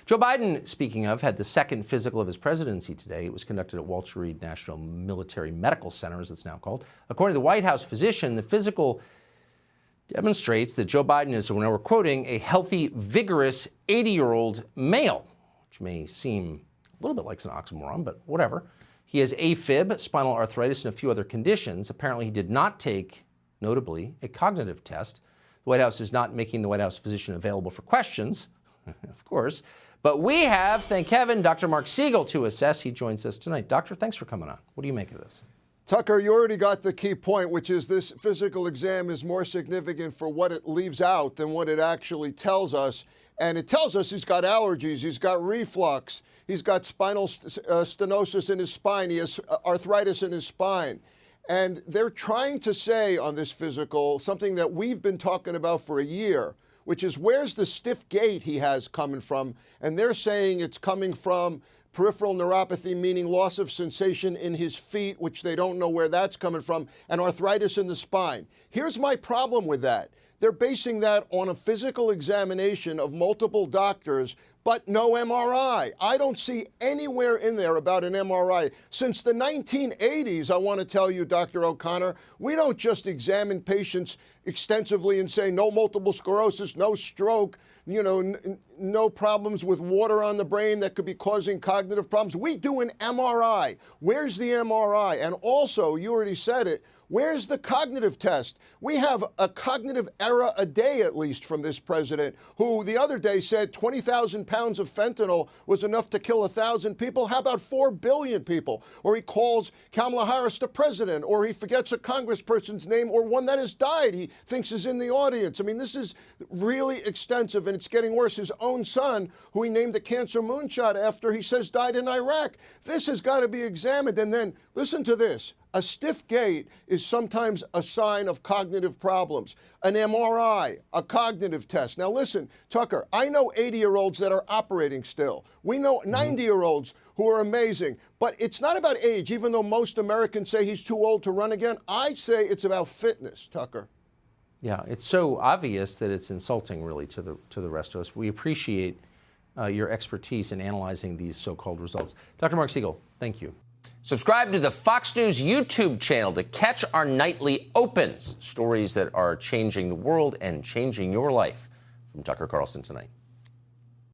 Joe Biden, speaking of, had the second physical of his presidency today. It was conducted at Walter Reed National Military Medical Center, as it's now called. According to the White House physician, the physical demonstrates that Joe Biden is, now we're quoting, a healthy, vigorous 80-year-old male, which may seem a little bit like an oxymoron, but whatever. He has AFib, spinal arthritis, and a few other conditions. Apparently, he did not take, notably, a cognitive test. The White House is not making the White House physician available for questions, of course. But we have, thank heaven, Dr. Marc Siegel to assess. He joins us tonight. Doctor, thanks for coming on. What do you make of this? Tucker, you already got the key point, which is this physical exam is more significant for what it leaves out than what it actually tells us. And it tells us he's got allergies, he's got reflux, he's got spinal stenosis in his spine, he has arthritis in his spine. And they're trying to say on this physical something that we've been talking about for a year, which is where's the stiff gait he has coming from? And they're saying it's coming from peripheral neuropathy, meaning loss of sensation in his feet, which they don't know where that's coming from, and arthritis in the spine. Here's my problem with that. They're basing that on a physical examination of multiple doctors, but no MRI. I don't see anywhere in there about an MRI. Since the 1980s, I want to tell you, Dr. O'Connor, we don't just examine patients extensively and say no multiple sclerosis, no stroke, no problems with water on the brain that could be causing cognitive problems. We do an MRI. Where's the MRI? And also, you already said it, where's the cognitive test? We have a cognitive error a day, at least, from this president, who the other day said 20,000 pounds of fentanyl was enough to kill 1,000 people. How about 4 billion people? Or he calls Kamala Harris the president, or he forgets a congressperson's name, or one that has died he thinks is in the audience. I mean, this is really extensive, and it's getting worse. His own son, who he named the cancer moonshot after, he says died in Iraq. This has got to be examined. And then, listen to this. A stiff gait is sometimes a sign of cognitive problems. An MRI, a cognitive test. Now listen, Tucker, I know 80-year-olds that are operating still. We know 90-year-olds who are amazing. But it's not about age, even though most Americans say he's too old to run again. I say it's about fitness, Tucker. Yeah, it's so obvious that it's insulting, really, to the rest of us. We appreciate your expertise in analyzing these so-called results. Dr. Marc Siegel, thank you. Subscribe to the Fox News YouTube channel to catch our nightly opens, stories that are changing the world and changing your life. From Tucker Carlson Tonight.